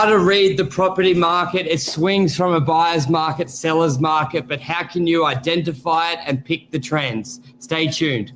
how to read the property market. It swings from a buyer's market, seller's market, but how can you identify it and pick the trends? Stay tuned.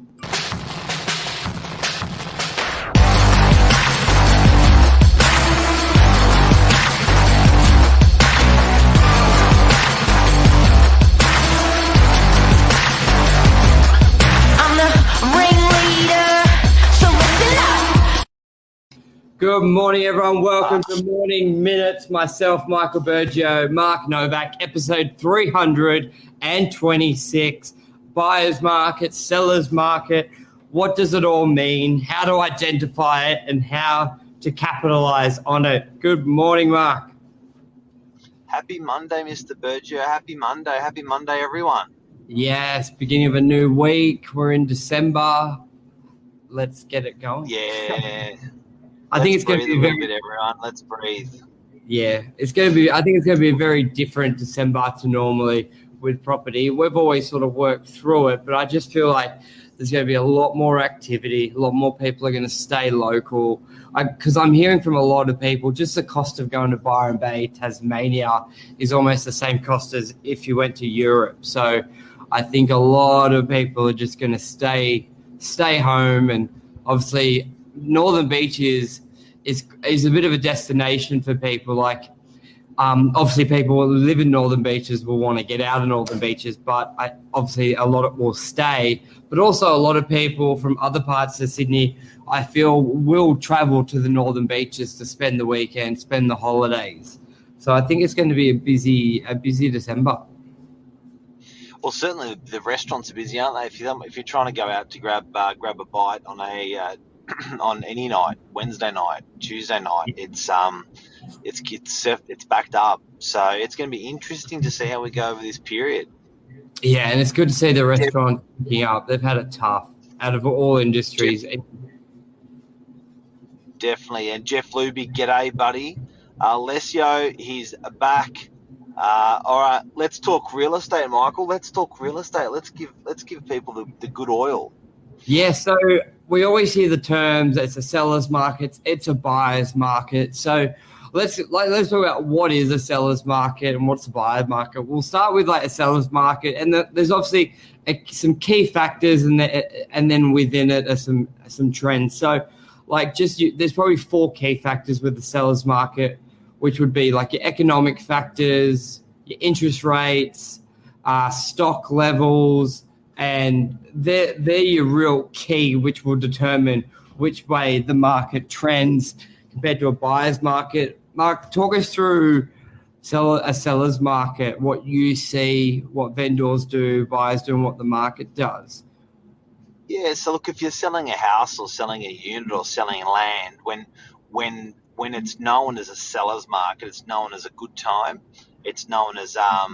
Good morning, everyone. Welcome to Morning Minutes. Myself, Michael Bergio, Mark Novak, episode 326. Buyer's market, seller's market. What does it all mean? How to identify it and how to capitalize on it? Good morning, Mark. Happy Monday, Mr. Bergio. Happy Monday. Happy Monday, everyone. Yes, beginning of a new week. We're in December. Let's get it going. Yeah. I think it's going to be very bit, everyone. Let's breathe. Yeah, it's going to be. I think it's going to be a very different December to normally with property. We've always sort of worked through it, but I just feel like there's going to be a lot more activity. A lot more people are going to stay local. Because I'm hearing from a lot of people, just the cost of going to Byron Bay, Tasmania, is almost the same cost as if you went to Europe. So I think a lot of people are just going to stay home, and obviously Northern Beaches is a bit of a destination for people. Like, obviously people who live in Northern Beaches will want to get out of Northern Beaches, but obviously a lot will stay. But also a lot of people from other parts of Sydney, I feel, will travel to the Northern Beaches to spend the weekend, spend the holidays. So I think it's going to be a busy December. Well, certainly the restaurants are busy, aren't they? If you're trying to go out to grab a bite on on any night, Wednesday night, Tuesday night, it's backed up. So it's going to be interesting to see how we go over this period. Yeah, and it's good to see the restaurant picking up. They've had it tough out of all industries. Definitely. And Jeff Luby, g'day, buddy. Alessio, he's back. All right, let's talk real estate, Michael. Let's talk real estate. Let's give people the good oil. Yeah, so we always hear the terms. It's a seller's market. It's a buyer's market. So let's talk about what is a seller's market and what's a buyer's market. We'll start with like a seller's market, and there's obviously some key factors, and then within it are some trends. So like there's probably 4 key factors with the seller's market, which would be like your economic factors, your interest rates, stock levels, and they're your real key, which will determine which way the market trends compared to a buyer's market. Mark, talk us through a seller's market, what you see, what vendors do, buyers do, and what the market does. Yeah, so look, if you're selling a house or selling a unit or selling land, when it's known as a seller's market, it's known as a good time. It's known as a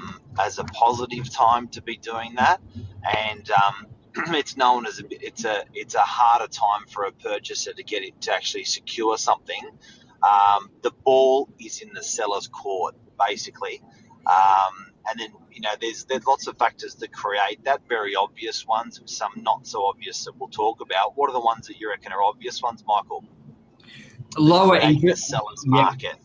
positive time to be doing that, and it's known as it's a harder time for a purchaser to get it to actually secure something. The ball is in the seller's court, basically, and then there's lots of factors that create that. Very obvious ones, some not so obvious that we'll talk about. What are the ones that you reckon are obvious ones, Michael? Lower interest, the seller's market.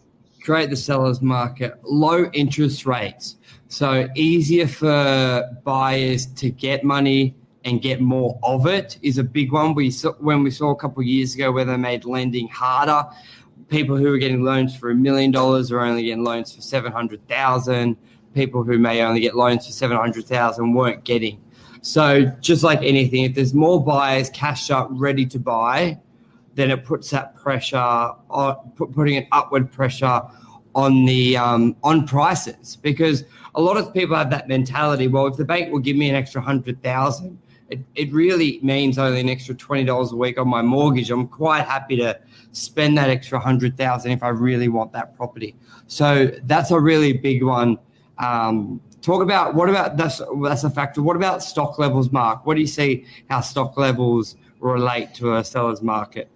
Create the seller's market. Low interest rates. So easier for buyers to get money and get more of it is a big one. When we saw a couple of years ago where they made lending harder, people who were getting loans for $1 million are only getting loans for $700,000. People who may only get loans for $700,000 weren't getting. So just like anything, if there's more buyers cashed up, ready to buy, then it puts that pressure putting an upward pressure on the on prices, because a lot of people have that mentality. Well, if the bank will give me an extra $100,000, it really means only an extra $20 a week on my mortgage. I'm quite happy to spend that extra $100,000 if I really want that property. So that's a really big one. Talk about that's a factor. What about stock levels, Mark? What do you see how stock levels relate to a seller's market?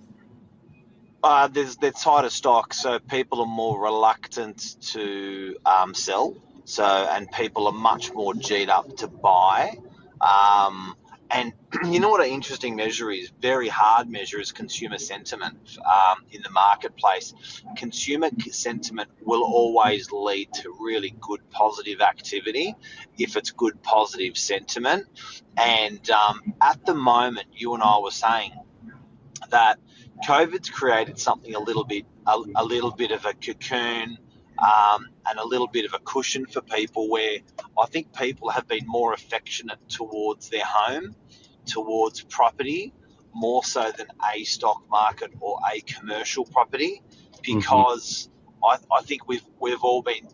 There's tighter stock, so people are more reluctant to sell. And people are much more G'd up to buy. And you know what an interesting measure is? Very hard measure is consumer sentiment in the marketplace. Consumer sentiment will always lead to really good positive activity if it's good positive sentiment. And at the moment, you and I were saying that COVID's created something a little bit of a cocoon and a little bit of a cushion for people, where I think people have been more affectionate towards their home, towards property, more so than a stock market or a commercial property, because I think we've all been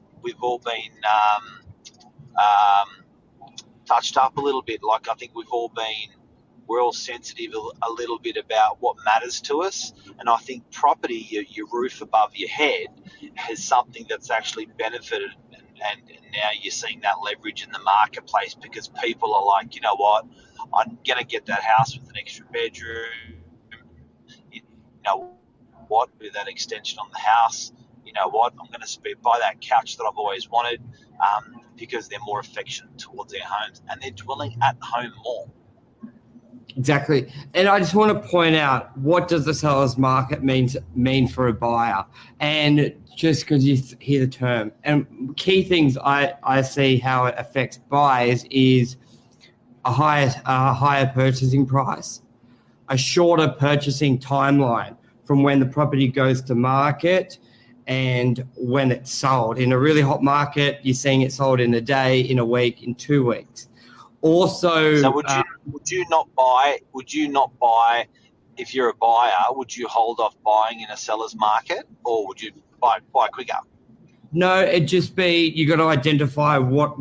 touched up a little bit. Like, I think we're all sensitive a little bit about what matters to us. And I think property, your roof above your head, has something that's actually benefited. And now you're seeing that leverage in the marketplace, because people are like, you know what, I'm going to get that house with an extra bedroom. You know what, with that extension on the house, you know what, I'm going to buy that couch that I've always wanted, because they're more affectionate towards their homes and they're dwelling at home more. Exactly. And I just want to point out, what does the seller's market mean for a buyer? And just because you hear the term, and key things I see how it affects buyers is a higher purchasing price, a shorter purchasing timeline from when the property goes to market and when it's sold. In a really hot market, you're seeing it sold in a day, in a week, in 2 weeks. Also, so would you not buy if you're a buyer? Would you hold off buying in a seller's market, or would you buy quicker? No, it'd just be, you got to identify what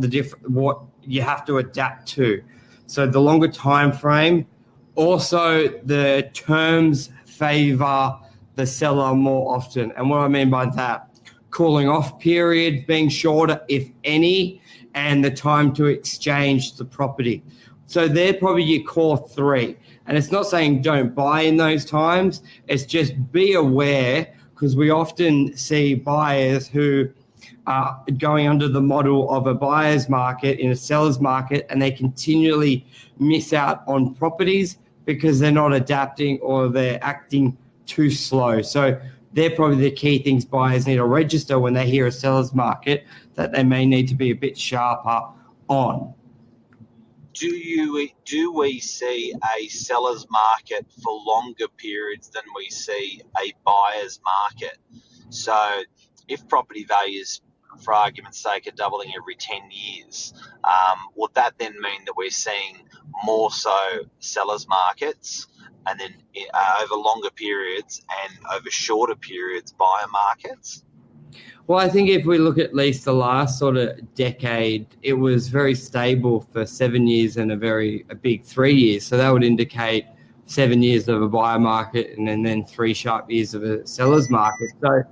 you have to adapt to. So the longer time frame, also the terms favor the seller more often. And what I mean by that, cooling off period being shorter, if any, and the time to exchange the property. So they're probably your core three. And it's not saying don't buy in those times. It's just be aware, because we often see buyers who are going under the model of a buyer's market in a seller's market, and they continually miss out on properties because they're not adapting or they're acting too slow. So they're probably the key things buyers need to register when they hear a seller's market, that they may need to be a bit sharper on. Do we see a seller's market for longer periods than we see a buyer's market? So if property values, for argument's sake, are doubling every 10 years, would that then mean that we're seeing more so sellers' markets, and then over longer periods and over shorter periods buyer markets? Well, I think if we look at least the last sort of decade, it was very stable for 7 years and a big 3 years. So that would indicate 7 years of a buyer market and then 3 sharp years of a seller's market. So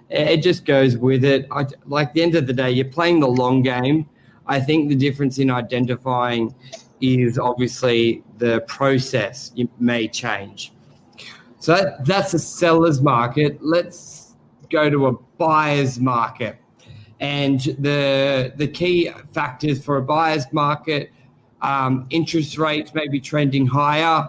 it just goes with it. Like, the end of the day, you're playing the long game. I think the difference in identifying is obviously the process may change. So that's a seller's market. Let's go to a buyer's market. And the key factors for a buyer's market, interest rates may be trending higher,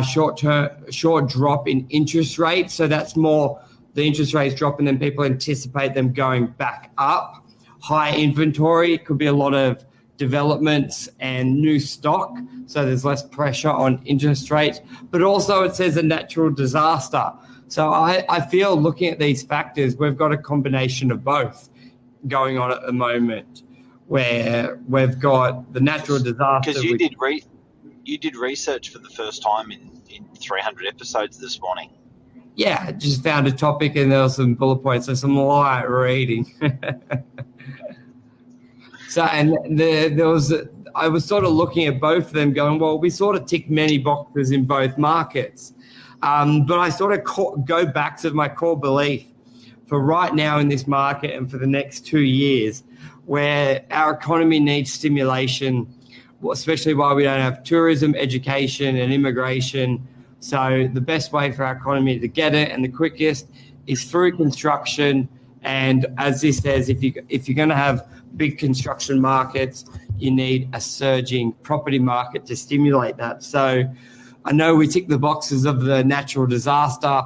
short drop in interest rates. So that's more the interest rates drop and then people anticipate them going back up. High inventory, could be a lot of developments and new stock, so there's less pressure on interest rates. But also it says a natural disaster. So I feel, looking at these factors, we've got a combination of both going on at the moment, where we've got the natural disaster. Because you did research for the first time in 300 episodes this morning. Yeah, just found a topic and there were some bullet points, so some light reading. So, and I was sort of looking at both of them going, well, we sort of tick many boxes in both markets. But I sort of go back to my core belief for right now in this market and for the next 2 years, where our economy needs stimulation, especially while we don't have tourism, education and immigration. So the best way for our economy to get it, and the quickest, is through construction And as this says, if you're going to have big construction markets, you need a surging property market to stimulate that. So I know we tick the boxes of the natural disaster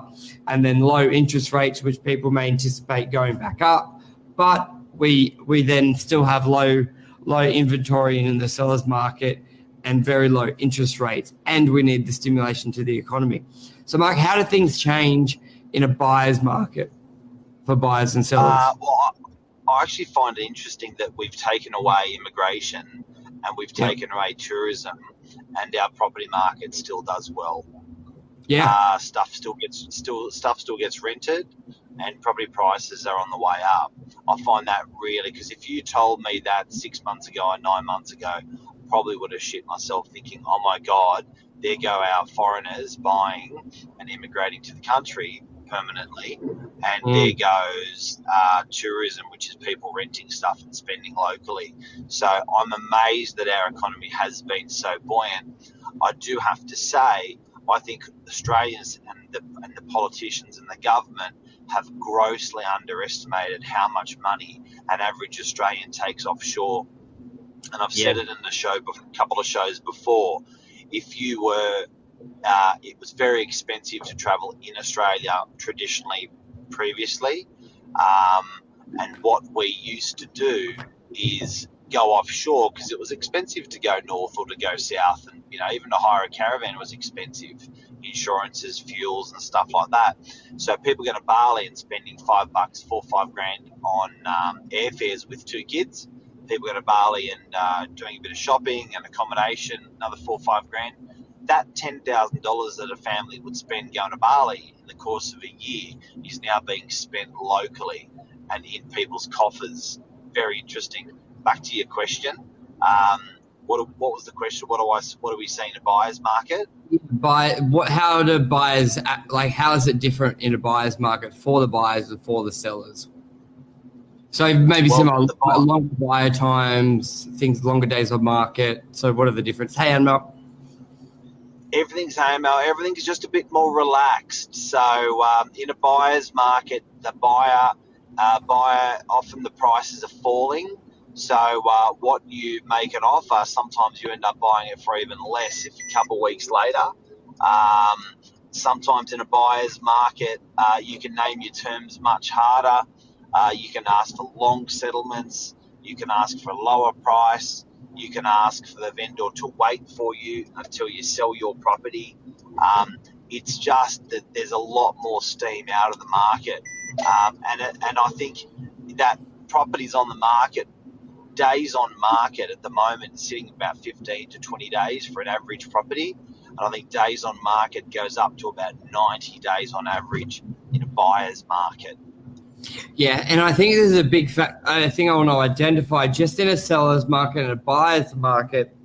and then low interest rates, which people may anticipate going back up, but we then still have low inventory in the seller's market and very low interest rates, and we need the stimulation to the economy. So Mark, how do things change in a buyer's market for buyers and sellers? Well, I actually find it interesting that we've taken away immigration and we've taken away tourism, and our property market still does well. Yeah. Stuff still gets rented, and property prices are on the way up. I find that really, because if you told me that 6 months ago or 9 months ago, I probably would have shit myself thinking, oh my God, there go our foreigners buying and immigrating to the country permanently, and there goes tourism, which is people renting stuff and spending locally. So I'm amazed that our economy has been so buoyant. I do have to say, I think Australians and the politicians and the government have grossly underestimated how much money an average Australian takes offshore. And I've said it in the show, a couple of shows before. If you were, it was very expensive to travel in Australia traditionally, previously. And what we used to do is go offshore because it was expensive to go north or to go south, and even to hire a caravan was expensive, insurances, fuels, and stuff like that. So people go to Bali and spending $5, $4-5 on airfares with 2 kids. People go to Bali and doing a bit of shopping and accommodation, another $4-5 That $10,000 that a family would spend going to Bali in the course of a year is now being spent locally and in people's coffers. Very interesting. Back to your question. What was the question? What do we see in a buyer's market? How do buyers act, how is it different in a buyer's market for the buyers and for the sellers? So maybe some longer buyer times, longer days on market. So what are the differences? Hey, Anmel. Everything's just a bit more relaxed. So in a buyer's market, the buyer often the prices are falling. So what you make an offer, sometimes you end up buying it for even less if a couple of weeks later. Sometimes in a buyer's market, you can name your terms much harder. You can ask for long settlements. You can ask for a lower price. You can ask for the vendor to wait for you until you sell your property. It's just that there's a lot more steam out of the market. And I think that properties on the market, days on market at the moment is sitting about 15 to 20 days for an average property. And I think days on market goes up to about 90 days on average in a buyer's market. Yeah, and I think there's a big fact. I think I want to identify just in a seller's market and a buyer's market,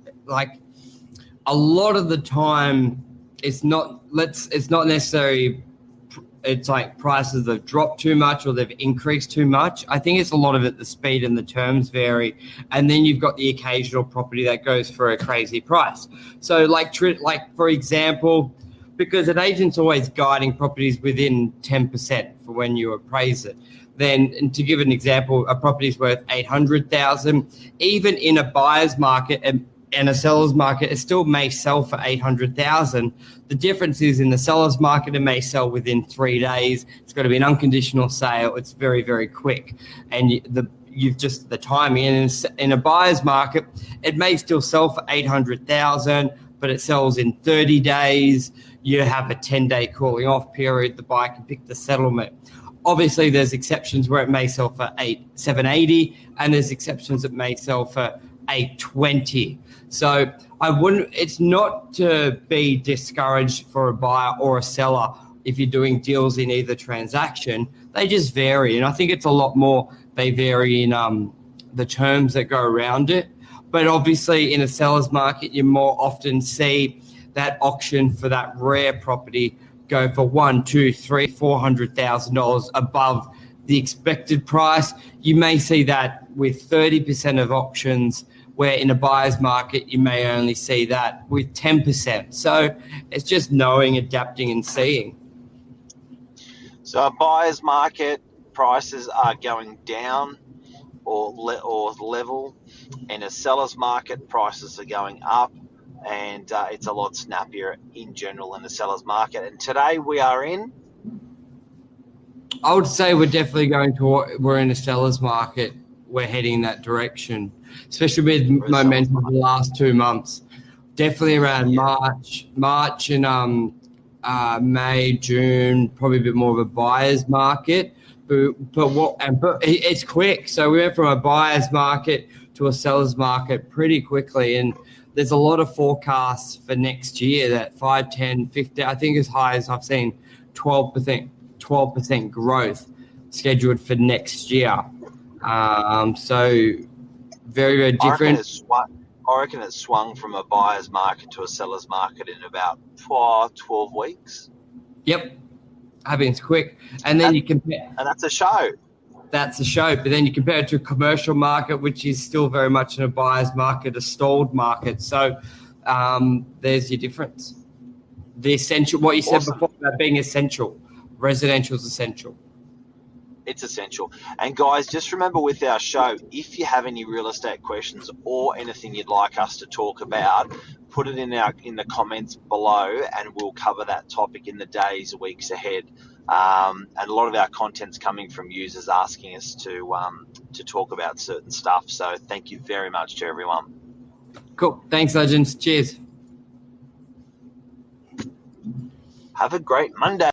a lot of the time, it's not necessarily. It's prices have dropped too much or they've increased too much. I think it's a lot of it, the speed and the terms vary. And then you've got the occasional property that goes for a crazy price. So for example, because an agent's always guiding properties within 10% for when you appraise it. Then, and to give an example, a property is worth $800,000. Even in a buyer's market and a seller's market, it still may sell for $800,000. The difference is in the seller's market, it may sell within 3 days. It's got to be an unconditional sale. It's very, very quick, and you've just the timing. And in a buyer's market, it may still sell for $800,000, but it sells in 30 days. You have a 10-day cooling off period. The buyer can pick the settlement. Obviously, there's exceptions where it may sell for $780, and there's exceptions that may sell for $820. So it's not to be discouraged for a buyer or a seller if you're doing deals in either transaction. They just vary. And I think it's a lot more, they vary in the terms that go around it. But obviously in a seller's market, you more often see that auction for that rare property go for $100,000, $200,000, $300,000, $400,000 above the expected price. You may see that with 30% of auctions, where in a buyer's market, you may only see that with 10%. So it's just knowing, adapting, and seeing. So a buyer's market, prices are going down or level. In a seller's market, prices are going up, and it's a lot snappier in general in the seller's market. And today we are in. I would say we're definitely we're in a seller's market. We're heading in that direction, especially with momentum of the last 2 months. Definitely around March and May, June, probably a bit more of a buyer's market. But it's quick. So we went from a buyer's market to a seller's market pretty quickly. And there's a lot of forecasts for next year that 5, 10, 50, I think as high as I've seen 12% growth scheduled for next year. So very, very different. I reckon it swung from a buyer's market to a seller's market in about 12 weeks. Yep. Happens quick. And then you compare. And that's a show. That's a show. But then you compare it to a commercial market, which is still very much in a buyer's market, a stalled market. So there's your difference. The essential, what you said before about being essential. Residential is essential. It's essential. And guys, just remember with our show, if you have any real estate questions or anything you'd like us to talk about, put it in the comments below, and we'll cover that topic in the days, weeks ahead. And a lot of our content's coming from users asking us to talk about certain stuff. So thank you very much to everyone. Cool. Thanks, legends. Cheers. Have a great Monday.